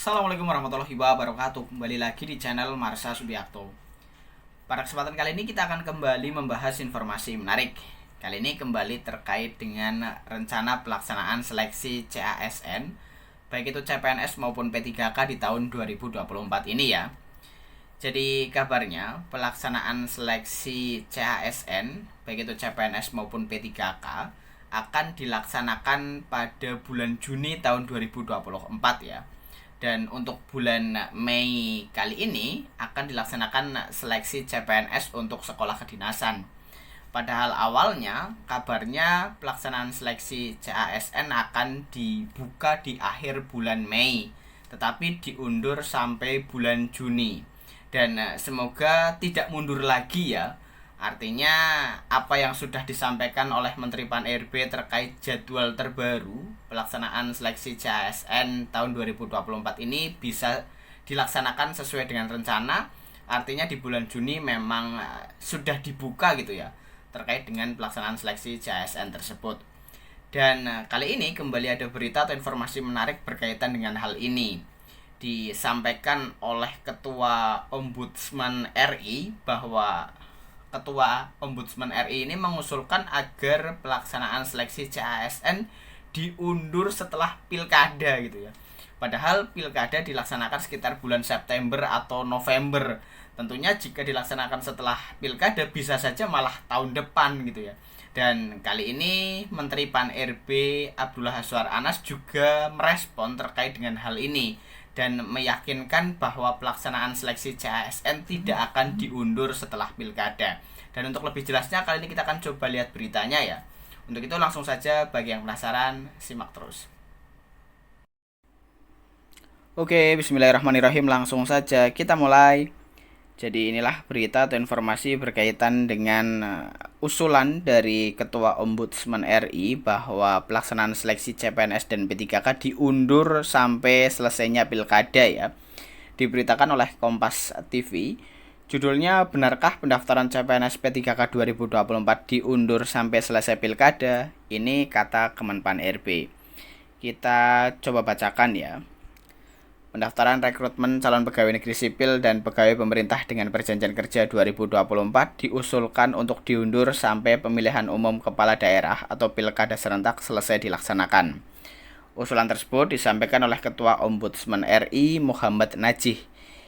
Assalamualaikum warahmatullahi wabarakatuh. Kembali lagi di channel Marsha Subiakto. Pada kesempatan kali ini kita akan kembali membahas informasi menarik. Kali ini kembali terkait dengan rencana pelaksanaan seleksi CASN, baik itu CPNS maupun P3K di tahun 2024 ini ya. Jadi kabarnya pelaksanaan seleksi CASN, baik itu CPNS maupun P3K, akan dilaksanakan pada bulan Juni tahun 2024 ya. Dan untuk bulan Mei kali ini akan dilaksanakan seleksi CPNS untuk sekolah kedinasan. Padahal awalnya kabarnya pelaksanaan seleksi CASN akan dibuka di akhir bulan Mei, tetapi diundur sampai bulan Juni. Dan semoga tidak mundur lagi ya. Artinya apa yang sudah disampaikan oleh Menteri Pan-RB terkait jadwal terbaru pelaksanaan seleksi CASN tahun 2024 ini bisa dilaksanakan sesuai dengan rencana. Artinya di bulan Juni memang sudah dibuka gitu ya terkait dengan pelaksanaan seleksi CASN tersebut. Dan kali ini kembali ada berita atau informasi menarik berkaitan dengan hal ini. Disampaikan oleh Ketua Ombudsman RI bahwa Ketua Ombudsman RI ini mengusulkan agar pelaksanaan seleksi CASN diundur setelah pilkada gitu ya. Padahal pilkada dilaksanakan sekitar bulan September atau November. Tentunya jika dilaksanakan setelah pilkada bisa saja malah tahun depan gitu ya. Dan kali ini Menteri Pan-RB Abdullah Azwar Anas juga merespon terkait dengan hal ini dan meyakinkan bahwa pelaksanaan seleksi CASN tidak akan diundur setelah pilkada. Dan untuk lebih jelasnya kali ini kita akan coba lihat beritanya ya. Untuk itu langsung saja bagi yang penasaran simak terus. Oke, bismillahirrahmanirrahim, langsung saja kita mulai. Jadi inilah berita atau informasi berkaitan dengan usulan dari Ketua Ombudsman RI bahwa pelaksanaan seleksi CPNS dan P3K diundur sampai selesainya pilkada ya. Diberitakan oleh Kompas TV. Judulnya, benarkah pendaftaran CPNS P3K 2024 diundur sampai selesai pilkada? Ini kata Kemenpan RB. Kita coba bacakan ya. Pendaftaran rekrutmen calon pegawai negeri sipil dan pegawai pemerintah dengan perjanjian kerja 2024 diusulkan untuk diundur sampai pemilihan umum kepala daerah atau pilkada serentak selesai dilaksanakan. Usulan tersebut disampaikan oleh Ketua Ombudsman RI Muhammad Najih.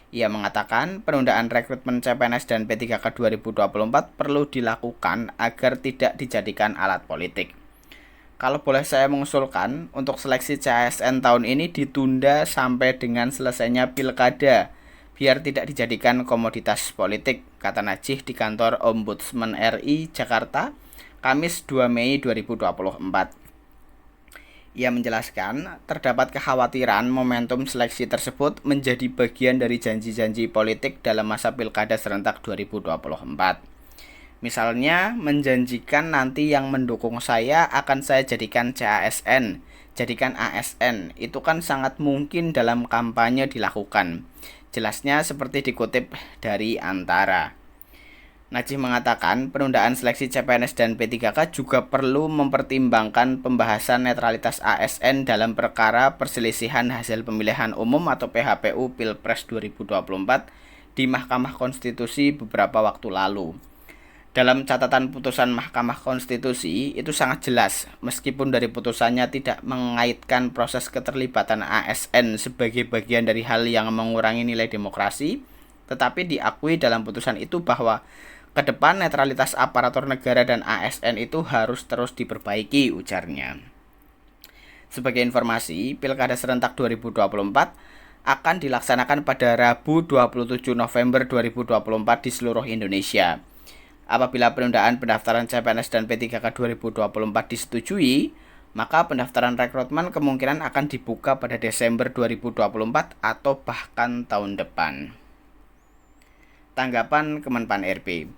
Ia mengatakan penundaan rekrutmen CPNS dan P3K 2024 perlu dilakukan agar tidak dijadikan alat politik. Kalau boleh saya mengusulkan, untuk seleksi CASN tahun ini ditunda sampai dengan selesainya pilkada, biar tidak dijadikan komoditas politik, kata Najih di kantor Ombudsman RI Jakarta, Kamis 2 Mei 2024. Ia menjelaskan, terdapat kekhawatiran momentum seleksi tersebut menjadi bagian dari janji-janji politik dalam masa pilkada serentak 2024. Misalnya, menjanjikan nanti yang mendukung saya akan saya jadikan CASN, jadikan ASN. Itu kan sangat mungkin dalam kampanye dilakukan. Jelasnya seperti dikutip dari Antara. Najih mengatakan penundaan seleksi CPNS dan P3K juga perlu mempertimbangkan pembahasan netralitas ASN dalam perkara perselisihan hasil pemilihan umum atau PHPU Pilpres 2024 di Mahkamah Konstitusi beberapa waktu lalu. Dalam catatan putusan Mahkamah Konstitusi itu sangat jelas, meskipun dari putusannya tidak mengaitkan proses keterlibatan ASN sebagai bagian dari hal yang mengurangi nilai demokrasi, tetapi diakui dalam putusan itu bahwa ke depan netralitas aparatur negara dan ASN itu harus terus diperbaiki, ujarnya. Sebagai informasi, Pilkada Serentak 2024 akan dilaksanakan pada Rabu 27 November 2024 di seluruh Indonesia. Apabila penundaan pendaftaran CPNS dan P3K 2024 disetujui, maka pendaftaran rekrutmen kemungkinan akan dibuka pada Desember 2024 atau bahkan tahun depan. Tanggapan Kemenpan RB.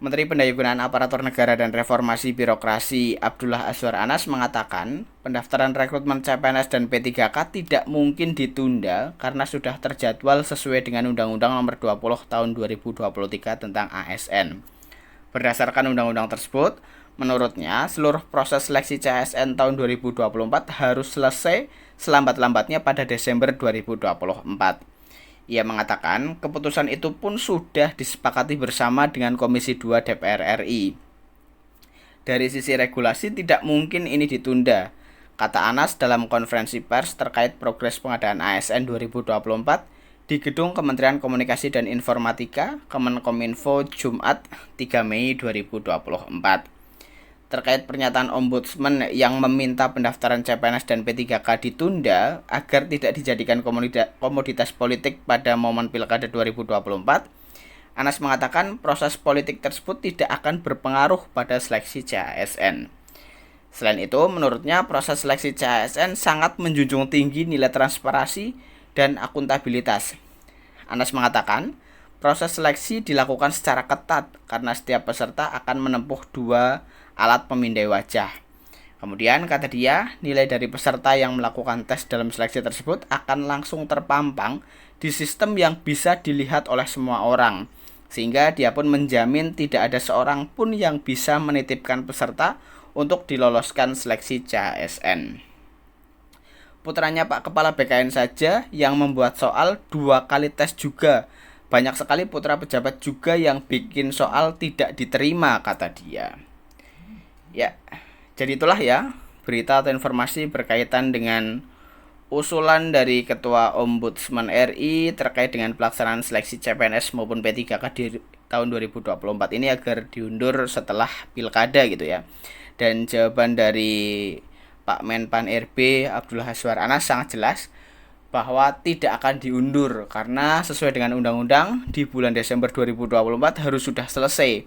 Menteri Pendayagunaan Aparatur Negara dan Reformasi Birokrasi Abdullah Azwar Anas mengatakan, pendaftaran rekrutmen CPNS dan P3K tidak mungkin ditunda karena sudah terjadwal sesuai dengan Undang-Undang Nomor 20 Tahun 2023 tentang ASN. Berdasarkan undang-undang tersebut, menurutnya seluruh proses seleksi CASN tahun 2024 harus selesai selambat-lambatnya pada Desember 2024. Ia mengatakan keputusan itu pun sudah disepakati bersama dengan Komisi 2 DPR RI. Dari sisi regulasi tidak mungkin ini ditunda, kata Anas dalam konferensi pers terkait progres pengadaan ASN 2024 di Gedung Kementerian Komunikasi dan Informatika, Kemenkominfo, Jumat 3 Mei 2024. Terkait pernyataan Ombudsman yang meminta pendaftaran CPNS dan P3K ditunda agar tidak dijadikan komoditas politik pada momen Pilkada 2024, Anas mengatakan proses politik tersebut tidak akan berpengaruh pada seleksi CASN. Selain itu, menurutnya proses seleksi CASN sangat menjunjung tinggi nilai transparansi dan akuntabilitas. Anas mengatakan, proses seleksi dilakukan secara ketat karena setiap peserta akan menempuh 2 alat pemindai wajah. Kemudian, kata dia, nilai dari peserta yang melakukan tes dalam seleksi tersebut akan langsung terpampang di sistem yang bisa dilihat oleh semua orang, sehingga dia pun menjamin tidak ada seorang pun yang bisa menitipkan peserta untuk diloloskan seleksi CASN. Putranya Pak Kepala BKN saja yang membuat soal 2 kali tes juga. Banyak sekali putra pejabat juga yang bikin soal tidak diterima, kata dia. Ya, jadi itulah ya berita atau informasi berkaitan dengan usulan dari Ketua Ombudsman RI terkait dengan pelaksanaan seleksi CPNS maupun P3K di tahun 2024 ini agar diundur setelah Pilkada gitu ya. Dan jawaban dari Pak Menpan RB Abdullah Azwar Anas sangat jelas bahwa tidak akan diundur karena sesuai dengan undang-undang di bulan Desember 2024 harus sudah selesai.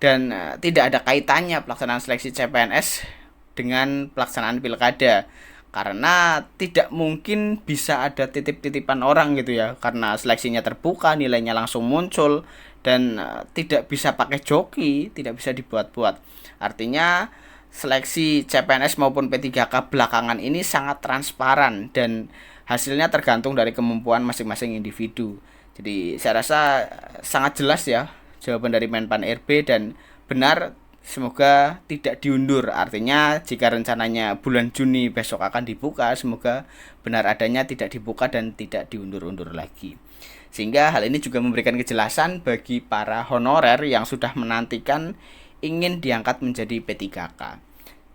Dan tidak ada kaitannya pelaksanaan seleksi CPNS dengan pelaksanaan Pilkada. Karena tidak mungkin bisa ada titip-titipan orang gitu ya. Karena seleksinya terbuka, nilainya langsung muncul. Dan tidak bisa pakai joki, tidak bisa dibuat-buat. Artinya seleksi CPNS maupun P3K belakangan ini sangat transparan. Dan hasilnya tergantung dari kemampuan masing-masing individu. Jadi saya rasa sangat jelas ya jawaban dari Menpan RB dan benar, semoga tidak diundur. Artinya jika rencananya bulan Juni besok akan dibuka, semoga benar adanya tidak dibuka dan tidak diundur-undur lagi. Sehingga hal ini juga memberikan kejelasan bagi para honorer yang sudah menantikan ingin diangkat menjadi P3K.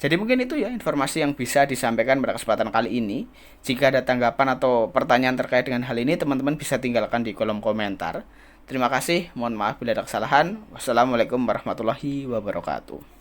Jadi mungkin itu ya informasi yang bisa disampaikan pada kesempatan kali ini. Jika ada tanggapan atau pertanyaan terkait dengan hal ini, teman-teman bisa tinggalkan di kolom komentar. Terima kasih, mohon maaf bila ada kesalahan. Wassalamualaikum warahmatullahi wabarakatuh.